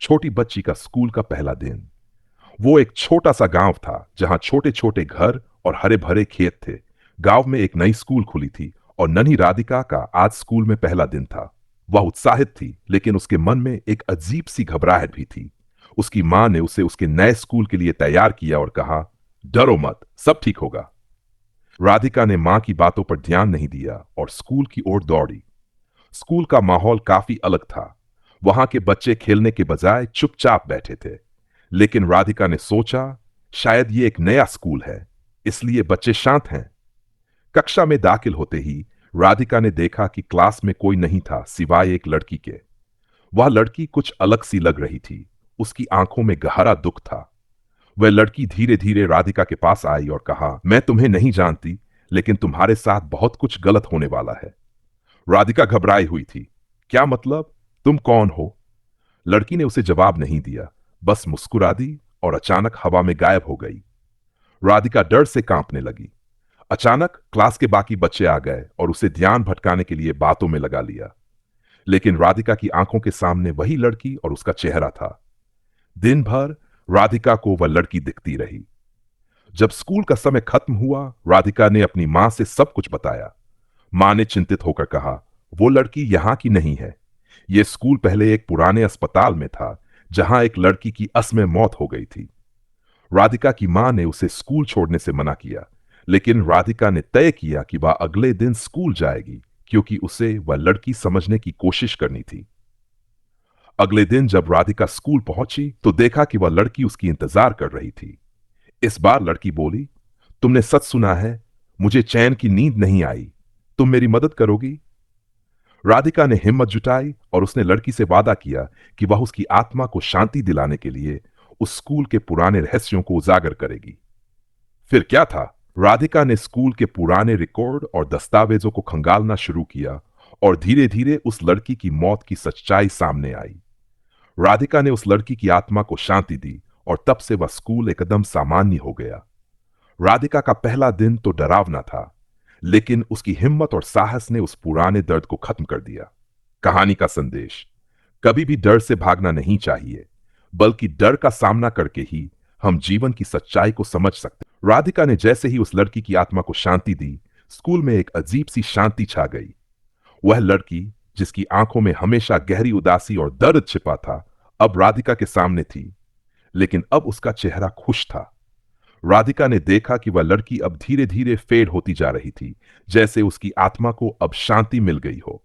छोटी बच्ची का स्कूल का पहला दिन। वो एक छोटा सा गांव था जहां छोटे छोटे घर और हरे भरे खेत थे। गांव में एक नई स्कूल खुली थी और नन्ही राधिका का आज स्कूल में पहला दिन था। वह उत्साहित थी, लेकिन उसके मन में एक अजीब सी घबराहट भी थी। उसकी मां ने उसे उसके नए स्कूल के लिए तैयार किया और कहा, डरो मत, सब ठीक होगा। राधिका ने मां की बातों पर ध्यान नहीं दिया और स्कूल की ओर दौड़ी। स्कूल का माहौल काफी अलग था। वहां के बच्चे खेलने के बजाय चुपचाप बैठे थे। लेकिन राधिका ने सोचा, शायद ये एक नया स्कूल है, इसलिए बच्चे शांत हैं। कक्षा में दाखिल होते ही राधिका ने देखा कि क्लास में कोई नहीं था सिवाय एक लड़की के। वह लड़की कुछ अलग सी लग रही थी। उसकी आंखों में गहरा दुख था। वह लड़की धीरे धीरे राधिका के पास आई और कहा, मैं तुम्हें नहीं जानती, लेकिन तुम्हारे साथ बहुत कुछ गलत होने वाला है। राधिका घबराई हुई थी। क्या मतलब? तुम कौन हो? लड़की ने उसे जवाब नहीं दिया, बस मुस्कुरा दी और अचानक हवा में गायब हो गई। राधिका डर से कांपने लगी। अचानक क्लास के बाकी बच्चे आ गए और उसे ध्यान भटकाने के लिए बातों में लगा लिया। लेकिन राधिका की आंखों के सामने वही लड़की और उसका चेहरा था। दिन भर राधिका को वह लड़की दिखती रही। जब स्कूल का समय खत्म हुआ, राधिका ने अपनी मां से सब कुछ बताया। मां ने चिंतित होकर कहा, वो लड़की यहां की नहीं है। यह स्कूल पहले एक पुराने अस्पताल में था, जहां एक लड़की की असमय मौत हो गई थी। राधिका की मां ने उसे स्कूल छोड़ने से मना किया, लेकिन राधिका ने तय किया कि वह अगले दिन स्कूल जाएगी, क्योंकि उसे वह लड़की समझने की कोशिश करनी थी। अगले दिन जब राधिका स्कूल पहुंची तो देखा कि वह लड़की उसकी इंतजार कर रही थी। इस बार लड़की बोली, तुमने सच सुना है, मुझे चैन की नींद नहीं आई। तुम मेरी मदद करोगी? राधिका ने हिम्मत जुटाई और उसने लड़की से वादा किया कि वह उसकी आत्मा को शांति दिलाने के लिए उस स्कूल के पुराने रहस्यों को उजागर करेगी। फिर क्या था? राधिका ने स्कूल के पुराने रिकॉर्ड और दस्तावेजों को खंगालना शुरू किया और धीरे धीरे उस लड़की की मौत की सच्चाई सामने आई। राधिका ने उस लड़की की आत्मा को शांति दी और तब से वह स्कूल एकदम सामान्य हो गया। राधिका का पहला दिन तो डरावना था, लेकिन उसकी हिम्मत और साहस ने उस पुराने दर्द को खत्म कर दिया। कहानी का संदेश: कभी भी डर से भागना नहीं चाहिए, बल्कि डर का सामना करके ही हम जीवन की सच्चाई को समझ सकते हैं। राधिका ने जैसे ही उस लड़की की आत्मा को शांति दी, स्कूल में एक अजीब सी शांति छा गई। वह लड़की, जिसकी आंखों में हमेशा गहरी उदासी और दर्द छिपा था, अब राधिका के सामने थी, लेकिन अब उसका चेहरा खुश था। राधिका ने देखा कि वह लड़की अब धीरे धीरे फेड होती जा रही थी, जैसे उसकी आत्मा को अब शांति मिल गई हो।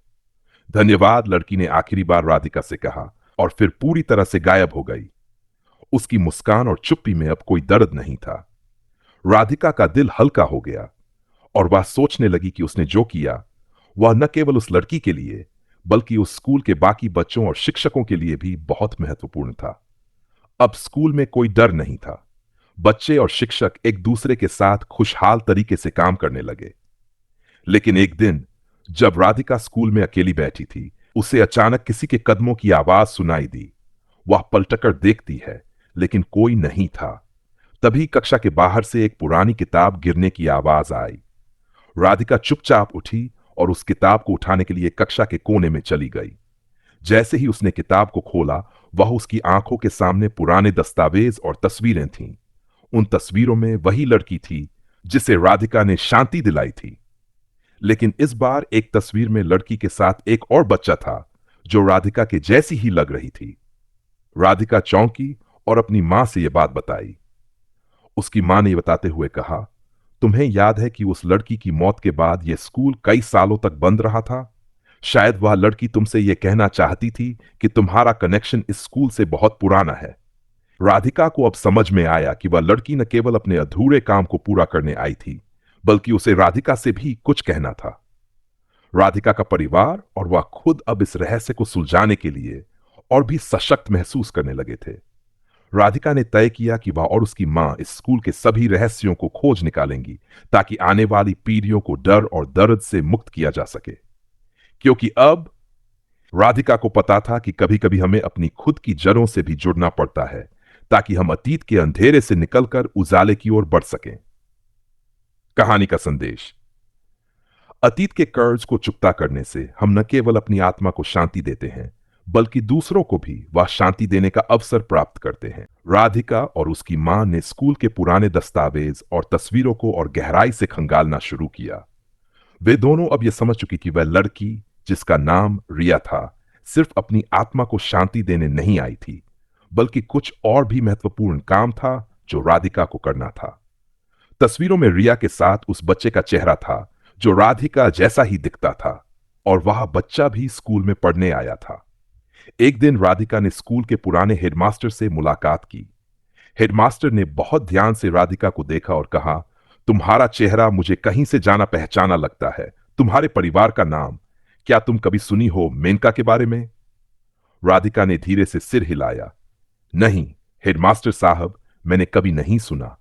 धन्यवाद, लड़की ने आखिरी बार राधिका से कहा और फिर पूरी तरह से गायब हो गई। उसकी मुस्कान और चुप्पी में अब कोई दर्द नहीं था। राधिका का दिल हल्का हो गया और वह सोचने लगी कि उसने जो किया वह न केवल उस लड़की के लिए, बल्कि उस स्कूल के बाकी बच्चों और शिक्षकों के लिए भी बहुत महत्वपूर्ण था। अब स्कूल में कोई डर नहीं था। बच्चे और शिक्षक एक दूसरे के साथ खुशहाल तरीके से काम करने लगे। लेकिन एक दिन, जब राधिका स्कूल में अकेली बैठी थी, उसे अचानक किसी के कदमों की आवाज सुनाई दी। वह पलटकर देखती है, लेकिन कोई नहीं था। तभी कक्षा के बाहर से एक पुरानी किताब गिरने की आवाज आई। राधिका चुपचाप उठी और उस किताब को उठाने के लिए कक्षा के कोने में चली गई। जैसे ही उसने किताब को खोला, वह उसकी आंखों के सामने पुराने दस्तावेज और तस्वीरें थीं। उन तस्वीरों में वही लड़की थी जिसे राधिका ने शांति दिलाई थी। लेकिन इस बार एक तस्वीर में लड़की के साथ एक और बच्चा था, जो राधिका के जैसी ही लग रही थी। राधिका चौंकी और अपनी मां से यह बात बताई। उसकी मां ने यह बताते हुए कहा, तुम्हें याद है कि उस लड़की की मौत के बाद यह स्कूल कई सालों तक बंद रहा था? शायद वह लड़की तुमसे यह कहना चाहती थी कि तुम्हारा कनेक्शन इस स्कूल से बहुत पुराना है। राधिका को अब समझ में आया कि वह लड़की न केवल अपने अधूरे काम को पूरा करने आई थी, बल्कि उसे राधिका से भी कुछ कहना था। राधिका का परिवार और वह खुद अब इस रहस्य को सुलझाने के लिए और भी सशक्त महसूस करने लगे थे। राधिका ने तय किया कि वह और उसकी मां इस स्कूल के सभी रहस्यों को खोज निकालेंगी, ताकि आने वाली पीढ़ियों को डर और दर्द से मुक्त किया जा सके। क्योंकि अब राधिका को पता था कि कभी कभी हमें अपनी खुद की जड़ों से भी जुड़ना पड़ता है, ताकि हम अतीत के अंधेरे से निकलकर उजाले की ओर बढ़ सकें। कहानी का संदेश: अतीत के कर्ज को चुकता करने से हम न केवल अपनी आत्मा को शांति देते हैं, बल्कि दूसरों को भी वह शांति देने का अवसर प्राप्त करते हैं। राधिका और उसकी मां ने स्कूल के पुराने दस्तावेज और तस्वीरों को और गहराई से खंगालना शुरू किया। वे दोनों अब यह समझ चुकी कि वह लड़की, जिसका नाम रिया था, सिर्फ अपनी आत्मा को शांति देने नहीं आई थी, बल्कि कुछ और भी महत्वपूर्ण काम था जो राधिका को करना था। तस्वीरों में रिया के साथ उस बच्चे का चेहरा था जो राधिका जैसा ही दिखता था, और वह बच्चा भी स्कूल में पढ़ने आया था। एक दिन राधिका ने स्कूल के पुराने हेडमास्टर से मुलाकात की। हेडमास्टर ने बहुत ध्यान से राधिका को देखा और कहा, तुम्हारा चेहरा मुझे कहीं से जाना पहचाना लगता है। तुम्हारे परिवार का नाम, क्या तुम कभी सुनी हो मेनका के बारे में? राधिका ने धीरे से सिर हिलाया। नहीं हेडमास्टर साहब, मैंने कभी नहीं सुना।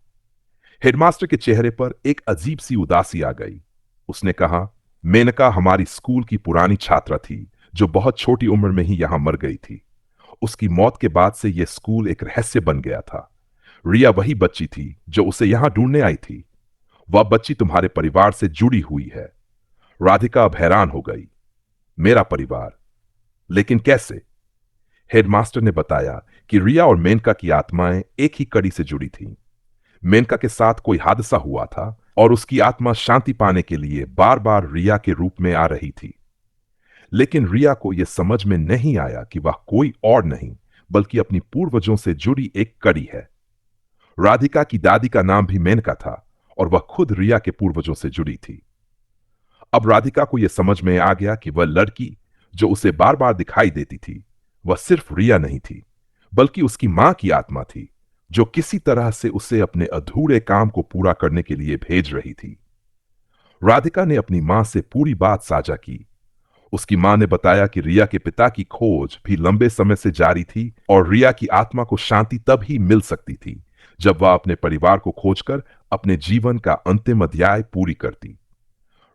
हेडमास्टर के चेहरे पर एक अजीब सी उदासी आ गई। उसने कहा, मेनका हमारी स्कूल की पुरानी छात्रा थी जो बहुत छोटी उम्र में ही यहां मर गई थी। उसकी मौत के बाद से यह स्कूल एक रहस्य बन गया था। रिया वही बच्ची थी जो उसे यहां ढूंढने आई थी। वह बच्ची तुम्हारे परिवार से जुड़ी हुई है। राधिका अब हैरान हो गई। मेरा परिवार? लेकिन कैसे? हेडमास्टर ने बताया कि रिया और मेनका की आत्माएं एक ही कड़ी से जुड़ी थीं। मेनका के साथ कोई हादसा हुआ था और उसकी आत्मा शांति पाने के लिए बार बार रिया के रूप में आ रही थी। लेकिन रिया को यह समझ में नहीं आया कि वह कोई और नहीं बल्कि अपनी पूर्वजों से जुड़ी एक कड़ी है। राधिका की दादी का नाम भी मेनका था और वह खुद रिया के पूर्वजों से जुड़ी थी। अब राधिका को यह समझ में आ गया कि वह लड़की जो उसे बार बार दिखाई देती थी, वह सिर्फ रिया नहीं थी, बल्कि उसकी मां की आत्मा थी जो किसी तरह से उसे अपने अधूरे काम को पूरा करने के लिए भेज रही थी। राधिका ने अपनी मां से पूरी बात साझा की। उसकी मां ने बताया कि रिया के पिता की खोज भी लंबे समय से जारी थी और रिया की आत्मा को शांति तब ही मिल सकती थी जब वह अपने परिवार को खोजकर अपने जीवन का अंतिम अध्याय पूरी करती।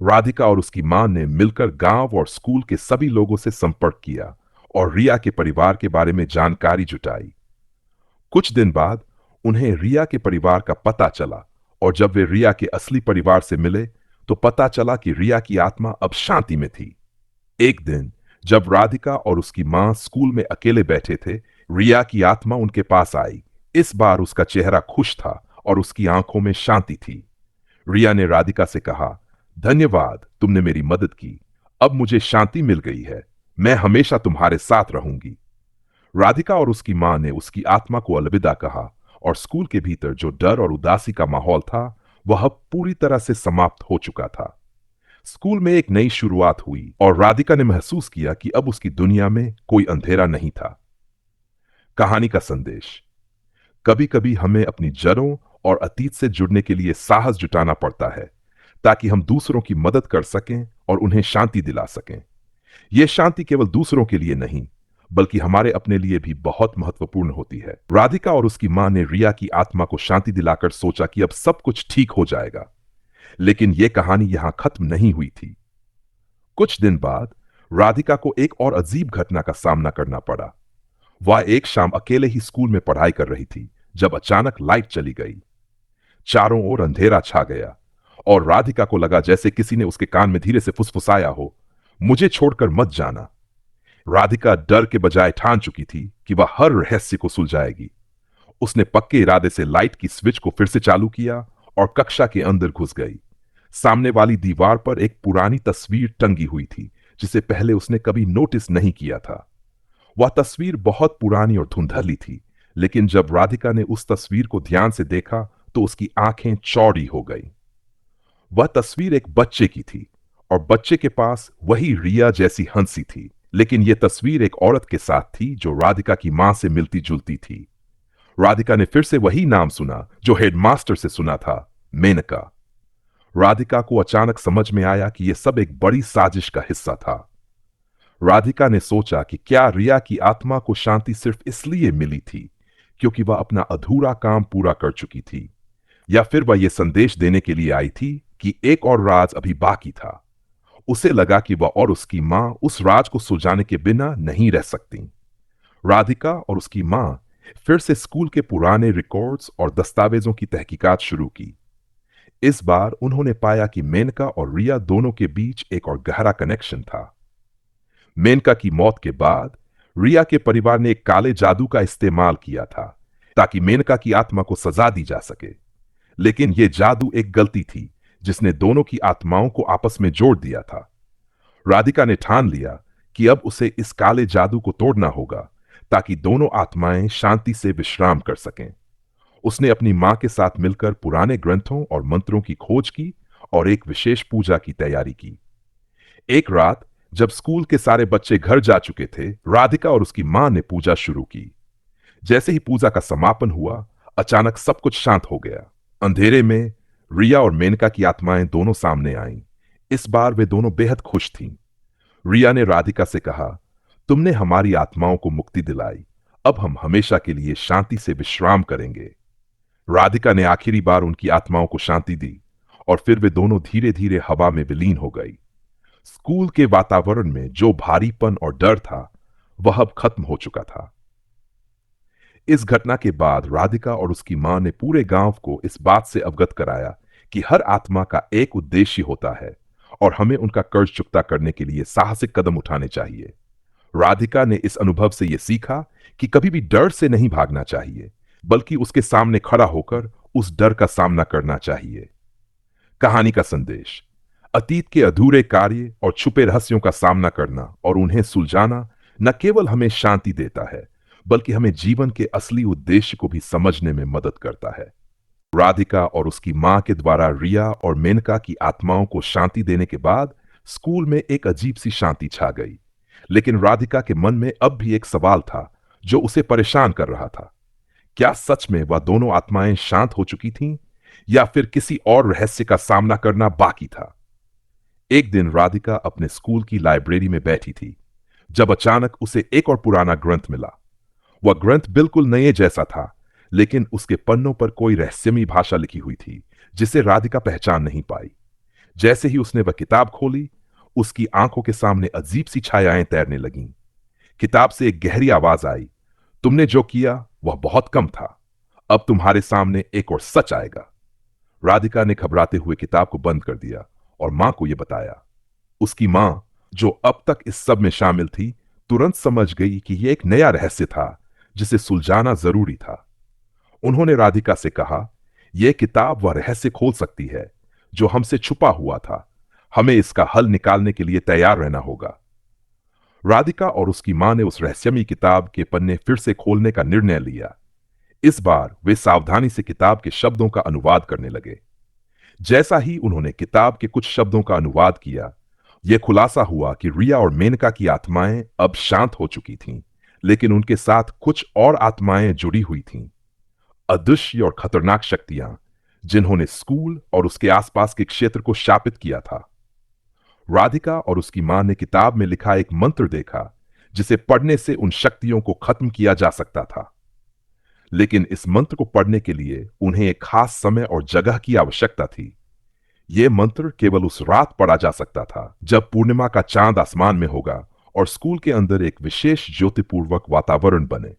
राधिका और उसकी मां ने मिलकर गांव और स्कूल के सभी लोगों से संपर्क किया और रिया के परिवार के बारे में जानकारी जुटाई। कुछ दिन बाद उन्हें रिया के परिवार का पता चला और जब वे रिया के असली परिवार से मिले तो पता चला कि रिया की आत्मा अब शांति में थी। एक दिन जब राधिका और उसकी मां स्कूल में अकेले बैठे थे, रिया की आत्मा उनके पास आई। इस बार उसका चेहरा खुश था और उसकी आंखों में शांति थी। रिया ने राधिका से कहा, धन्यवाद, तुमने मेरी मदद की। अब मुझे शांति मिल गई है। मैं हमेशा तुम्हारे साथ रहूंगी। राधिका और उसकी मां ने उसकी आत्मा को अलविदा कहा और स्कूल के भीतर जो डर और उदासी का माहौल था वह अब पूरी तरह से समाप्त हो चुका था। स्कूल में एक नई शुरुआत हुई और राधिका ने महसूस किया कि अब उसकी दुनिया में कोई अंधेरा नहीं था। कहानी का संदेश: कभी कभी हमें अपनी जड़ों और अतीत से जुड़ने के लिए साहस जुटाना पड़ता है ताकि हम दूसरों की मदद कर सकें और उन्हें शांति दिला सकें। यह शांति केवल दूसरों के लिए नहीं बल्कि हमारे अपने लिए भी बहुत महत्वपूर्ण होती है। राधिका और उसकी मां ने रिया की आत्मा को शांति दिलाकर सोचा कि अब सब कुछ ठीक हो जाएगा। लेकिन यह कहानी यहां खत्म नहीं हुई थी। कुछ दिन बाद राधिका को एक और अजीब घटना का सामना करना पड़ा। वह एक शाम अकेले ही स्कूल में पढ़ाई कर रही थी जब अचानक लाइट चली गई। चारों ओर अंधेरा छा गया और राधिका को लगा जैसे किसी ने उसके कान में धीरे से फुसफुसाया हो, मुझे छोड़कर मत जाना। राधिका डर के बजाय ठान चुकी थी कि वह हर रहस्य को सुलझाएगी। उसने पक्के इरादे से लाइट की स्विच को फिर से चालू किया और कक्षा के अंदर घुस गई। सामने वाली दीवार पर एक पुरानी तस्वीर टंगी हुई थी जिसे पहले उसने कभी नोटिस नहीं किया था। वह तस्वीर बहुत पुरानी और धुंधली थी, लेकिन जब राधिका ने उस तस्वीर को ध्यान से देखा तो उसकी आंखें चौड़ी हो गईं। वह तस्वीर एक बच्चे की थी और बच्चे के पास वही रिया जैसी हंसी थी, लेकिन यह तस्वीर एक औरत के साथ थी जो राधिका की मां से मिलती जुलती थी। राधिका ने फिर से वही नाम सुना जो हेडमास्टर से सुना था, मेनका। राधिका को अचानक समझ में आया कि यह सब एक बड़ी साजिश का हिस्सा था। राधिका ने सोचा कि क्या रिया की आत्मा को शांति सिर्फ इसलिए मिली थी क्योंकि वह अपना अधूरा काम पूरा कर चुकी थी, या फिर वह यह संदेश देने के लिए आई थी कि एक और राज अभी बाकी था। उसे लगा कि वह और उसकी मां उस राज को सुलझाने के बिना नहीं रह सकती। राधिका और उसकी मां फिर से स्कूल के पुराने रिकॉर्ड्स और दस्तावेजों की तहकीकात शुरू की। इस बार उन्होंने पाया कि मेनका और रिया दोनों के बीच एक और गहरा कनेक्शन था। मेनका की मौत के बाद रिया के परिवार ने एक काले जादू का इस्तेमाल किया था ताकि मेनका की आत्मा को सजा दी जा सके। लेकिन यह जादू एक गलती थी जिसने दोनों की आत्माओं को आपस में जोड़ दिया था। राधिका ने ठान लिया कि अब उसे इस काले जादू को तोड़ना होगा ताकि दोनों आत्माएं शांति से विश्राम कर सकें। उसने अपनी मां के साथ मिलकर पुराने ग्रंथों और मंत्रों की खोज की और एक विशेष पूजा की तैयारी की। एक रात जब स्कूल के सारे बच्चे घर जा चुके थे, राधिका और उसकी मां ने पूजा शुरू की। जैसे ही पूजा का समापन हुआ, अचानक सब कुछ शांत हो गया। अंधेरे में रिया और मेनका की आत्माएं दोनों सामने आईं। इस बार वे दोनों बेहद खुश थीं। रिया ने राधिका से कहा, तुमने हमारी आत्माओं को मुक्ति दिलाई, अब हम हमेशा के लिए शांति से विश्राम करेंगे। राधिका ने आखिरी बार उनकी आत्माओं को शांति दी और फिर वे दोनों धीरे धीरे हवा में विलीन हो गई। स्कूल के वातावरण में जो भारीपन और डर था वह अब खत्म हो चुका था। इस घटना के बाद राधिका और उसकी मां ने पूरे गांव को इस बात से अवगत कराया कि हर आत्मा का एक उद्देश्य होता है और हमें उनका कर्ज चुकता करने के लिए साहसिक कदम उठाने चाहिए। राधिका ने इस अनुभव से यह सीखा कि कभी भी डर से नहीं भागना चाहिए, बल्कि उसके सामने खड़ा होकर उस डर का सामना करना चाहिए। कहानी का संदेश: अतीत के अधूरे कार्य और छुपे रहस्यों का सामना करना और उन्हें सुलझाना न केवल हमें शांति देता है, बल्कि हमें जीवन के असली उद्देश्य को भी समझने में मदद करता है। राधिका और उसकी मां के द्वारा रिया और मेनका की आत्माओं को शांति देने के बाद स्कूल में एक अजीब सी शांति छा गई। लेकिन राधिका के मन में अब भी एक सवाल था जो उसे परेशान कर रहा था। क्या सच में वह दोनों आत्माएं शांत हो चुकी थीं, या फिर किसी और रहस्य का सामना करना बाकी था? एक दिन राधिका अपने स्कूल की लाइब्रेरी में बैठी थी जब अचानक उसे एक और पुराना ग्रंथ मिला। वह ग्रंथ बिल्कुल नए जैसा था, लेकिन उसके पन्नों पर कोई रहस्यमयी भाषा लिखी हुई थी जिसे राधिका पहचान नहीं पाई। जैसे ही उसने वह किताब खोली, उसकी आंखों के सामने अजीब सी छायाएं तैरने लगीं। किताब से एक गहरी आवाज आई, तुमने जो किया वह बहुत कम था, अब तुम्हारे सामने एक और सच आएगा। राधिका ने घबराते हुए किताब को बंद कर दिया और मां को यह बताया। उसकी मां, जो अब तक इस सब में शामिल थी, तुरंत समझ गई कि यह एक नया रहस्य था जिसे सुलझाना जरूरी था। उन्होंने राधिका से कहा, यह किताब वह रहस्य खोल सकती है जो हमसे छुपा हुआ था, हमें इसका हल निकालने के लिए तैयार रहना होगा। राधिका और उसकी मां ने उस रहस्यमयी किताब के पन्ने फिर से खोलने का निर्णय लिया। इस बार वे सावधानी से किताब के शब्दों का अनुवाद करने लगे। जैसा ही उन्होंने किताब के कुछ शब्दों का अनुवाद किया, यह खुलासा हुआ कि रिया और मेनका की आत्माएं अब शांत हो चुकी थीं, लेकिन उनके साथ कुछ और आत्माएं जुड़ी हुई थीं। अदृश्य और खतरनाक शक्तियां जिन्होंने स्कूल और उसके आसपास के क्षेत्र को शापित किया था। राधिका और उसकी मां ने किताब में लिखा एक मंत्र देखा जिसे पढ़ने से उन शक्तियों को खत्म किया जा सकता था। लेकिन इस मंत्र को पढ़ने के लिए उन्हें एक खास समय और जगह की आवश्यकता थी। यह मंत्र केवल उस रात पढ़ा जा सकता था जब पूर्णिमा का चांद आसमान में होगा और स्कूल के अंदर एक विशेष ज्योतिपूर्वक वातावरण बने।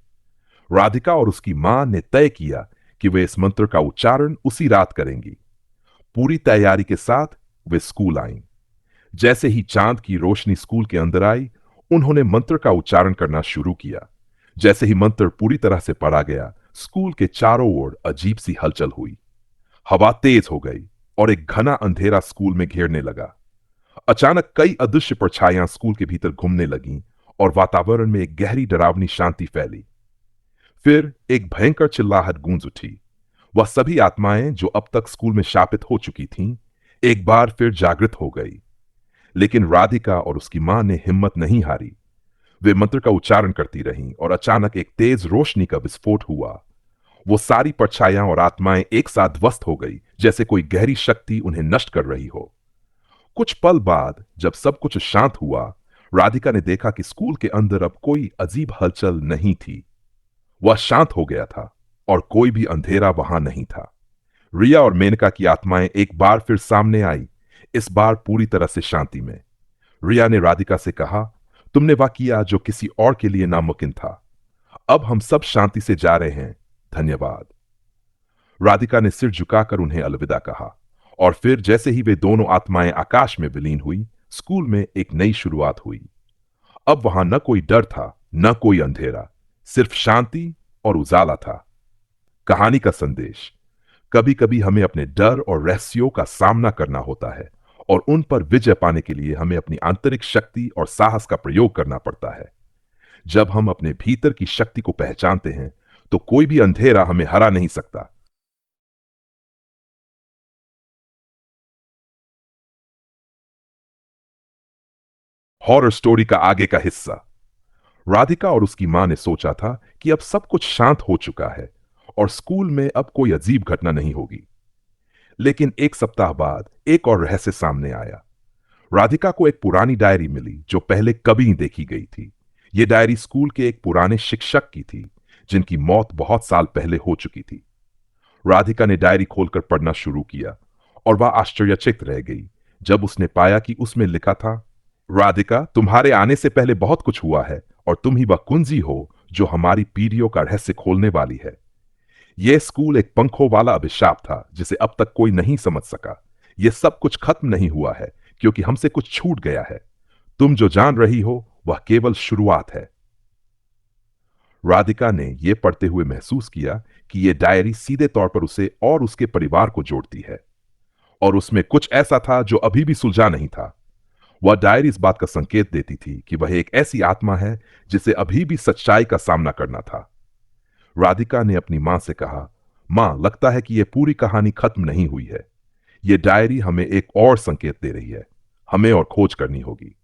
राधिका और उसकी मां ने तय किया कि वे इस मंत्र का उच्चारण उसी रात करेंगी। पूरी तैयारी के साथ वे स्कूल आईं। जैसे ही चांद की रोशनी स्कूल के अंदर आई, उन्होंने मंत्र का उच्चारण करना शुरू किया। जैसे ही मंत्र पूरी तरह से पढ़ा गया, स्कूल के चारों ओर अजीब सी हलचल हुई। हवा तेज हो गई और एक घना अंधेरा स्कूल में घेरने लगा। अचानक कई अदृश्य परछाइयां स्कूल के भीतर घूमने लगीं और वातावरण में एक गहरी डरावनी शांति फैली। फिर एक भयंकर चिल्लाहट गूंज उठी। वह सभी आत्माएं जो अब तक स्कूल में शापित हो चुकी थीं, एक बार फिर जागृत हो गई। लेकिन राधिका और उसकी मां ने हिम्मत नहीं हारी। वे मंत्र का उच्चारण करती रहीं और अचानक एक तेज रोशनी का विस्फोट हुआ। वो सारी परछाइयां और आत्माएं एक साथ ध्वस्त हो गई, जैसे कोई गहरी शक्ति उन्हें नष्ट कर रही हो। कुछ पल बाद जब सब कुछ शांत हुआ, राधिका ने देखा कि स्कूल के अंदर अब कोई अजीब हलचल नहीं थी। वह शांत हो गया था और कोई भी अंधेरा वहां नहीं था। रिया और मेनका की आत्माएं एक बार फिर सामने आई, इस बार पूरी तरह से शांति में। रिया ने राधिका से कहा, तुमने वह किया जो किसी और के लिए नामुमकिन था। अब हम सब शांति से जा रहे हैं, धन्यवाद। राधिका ने सिर झुकाकर उन्हें अलविदा कहा और फिर जैसे ही वे दोनों आत्माएं आकाश में विलीन हुई, स्कूल में एक नई शुरुआत हुई। अब वहां न कोई डर था न कोई अंधेरा, सिर्फ शांति और उजाला था। कहानी का संदेश: कभी कभी हमें अपने डर और रहस्यों का सामना करना होता है, और उन पर विजय पाने के लिए हमें अपनी आंतरिक शक्ति और साहस का प्रयोग करना पड़ता है। जब हम अपने भीतर की शक्ति को पहचानते हैं, तो कोई भी अंधेरा हमें हरा नहीं सकता। हॉरर स्टोरी का आगे का हिस्सा। राधिका और उसकी मां ने सोचा था कि अब सब कुछ शांत हो चुका है और स्कूल में अब कोई अजीब घटना नहीं होगी। लेकिन एक सप्ताह बाद एक और रहस्य सामने आया। राधिका को एक पुरानी डायरी मिली जो पहले कभी नहीं देखी गई थी। यह डायरी स्कूल के एक पुराने शिक्षक की थी, जिनकी मौत बहुत साल पहले हो चुकी थी। राधिका ने डायरी खोलकर पढ़ना शुरू किया, और वह आश्चर्यचकित रह गई जब उसने पाया कि उसमें लिखा था: राधिका, तुम्हारे आने से पहले बहुत कुछ हुआ है, और तुम ही वह कुंजी हो जो हमारी पीढ़ियों का रहस्य खोलने वाली है। यह स्कूल एक पंखों वाला अभिशाप था जिसे अब तक कोई नहीं समझ सका। यह सब कुछ खत्म नहीं हुआ है, क्योंकि हमसे कुछ छूट गया है। तुम जो जान रही हो वह केवल शुरुआत है। राधिका ने यह पढ़ते हुए महसूस किया कि यह डायरी सीधे तौर पर उसे और उसके परिवार को जोड़ती है, और उसमें कुछ ऐसा था जो अभी भी सुलझा नहीं था। वह डायरी इस बात का संकेत देती थी कि वह एक ऐसी आत्मा है जिसे अभी भी सच्चाई का सामना करना था। राधिका ने अपनी मां से कहा, मां, लगता है कि यह पूरी कहानी खत्म नहीं हुई है। यह डायरी हमें एक और संकेत दे रही है। हमें और खोज करनी होगी।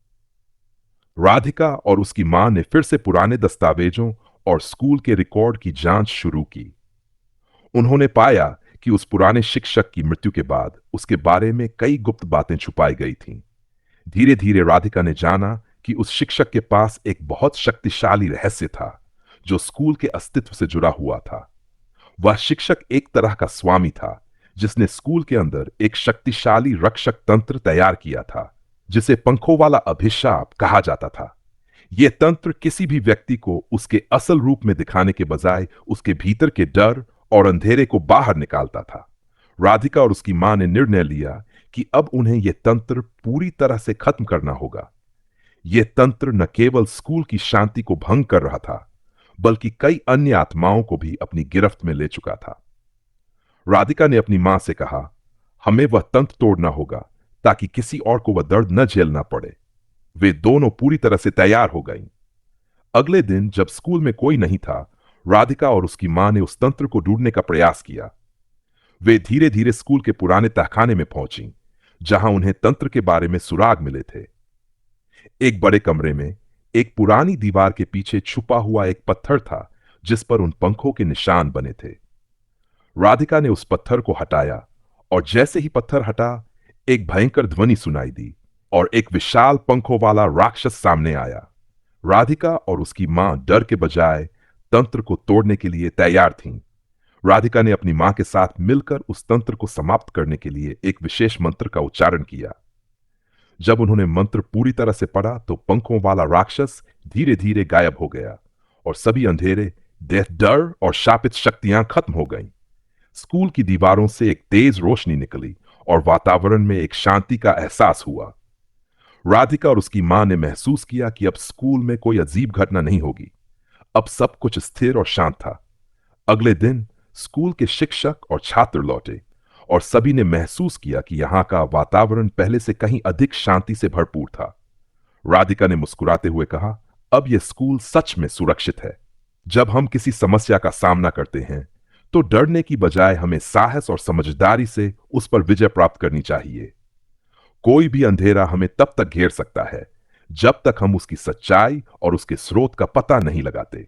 राधिका और उसकी मां ने फिर से पुराने दस्तावेजों और स्कूल के रिकॉर्ड की जांच शुरू की। उन्होंने पाया कि उस पुराने शिक्षक की मृत्यु के बाद उसके बारे में कई गुप्त बातें छुपाई गई थीं। धीरे धीरे राधिका ने जाना कि उस शिक्षक के पास एक बहुत शक्तिशाली रहस्य था जो स्कूल के अस्तित्व से जुड़ा हुआ था। वह शिक्षक एक तरह का स्वामी था जिसने स्कूल के अंदर एक शक्तिशाली रक्षक तंत्र तैयार किया था, जिसे पंखों वाला अभिशाप कहा जाता था। यह तंत्र किसी भी व्यक्ति को उसके असल रूप में दिखाने के बजाय उसके भीतर के डर और अंधेरे को बाहर निकालता था। राधिका और उसकी मां ने निर्णय लिया कि अब उन्हें यह तंत्र पूरी तरह से खत्म करना होगा। यह तंत्र न केवल स्कूल की शांति को भंग कर रहा था, बल्कि कई अन्य आत्माओं को भी अपनी गिरफ्त में ले चुका था। राधिका ने अपनी मां से कहा, हमें वह तंत्र तोड़ना होगा ताकि किसी और को वह दर्द न झेलना पड़े। वे दोनों पूरी तरह से तैयार हो गईं। अगले दिन जब स्कूल में कोई नहीं था, राधिका और उसकी मां ने उस तंत्र को ढूंढने का प्रयास किया। वे धीरे धीरे स्कूल के पुराने तहखाने में पहुंची, जहां उन्हें तंत्र के बारे में सुराग मिले थे। एक बड़े कमरे में एक पुरानी दीवार के पीछे छुपा हुआ एक पत्थर था जिस पर उन पंखों के निशान बने थे। राधिका ने उस पत्थर को हटाया, और जैसे ही पत्थर हटा, एक भयंकर ध्वनि सुनाई दी और एक विशाल पंखों वाला राक्षस सामने आया। राधिका और उसकी मां डर के बजाय तंत्र को तोड़ने के लिए तैयार थीं। राधिका ने अपनी मां के साथ मिलकर उस तंत्र को समाप्त करने के लिए एक विशेष मंत्र का उच्चारण किया। जब उन्होंने मंत्र पूरी तरह से पढ़ा तो पंखों वाला राक्षस धीरे धीरे गायब हो गया, और सभी अंधेरे, डर और शापित शक्तियां खत्म हो गईं। स्कूल की दीवारों से एक तेज रोशनी निकली और वातावरण में एक शांति का एहसास हुआ। राधिका और उसकी मां ने महसूस किया कि अब स्कूल में कोई अजीब घटना नहीं होगी। अब सब कुछ स्थिर और शांत था। अगले दिन स्कूल के शिक्षक और छात्र लौटे, और सभी ने महसूस किया कि यहां का वातावरण पहले से कहीं अधिक शांति से भरपूर था। राधिका ने मुस्कुराते हुए कहा, अब यह स्कूल सच में सुरक्षित है। जब हम किसी समस्या का सामना करते हैं, तो डरने की बजाय हमें साहस और समझदारी से उस पर विजय प्राप्त करनी चाहिए। कोई भी अंधेरा हमें तब तक घेर सकता है जब तक हम उसकी सच्चाई और उसके स्रोत का पता नहीं लगाते।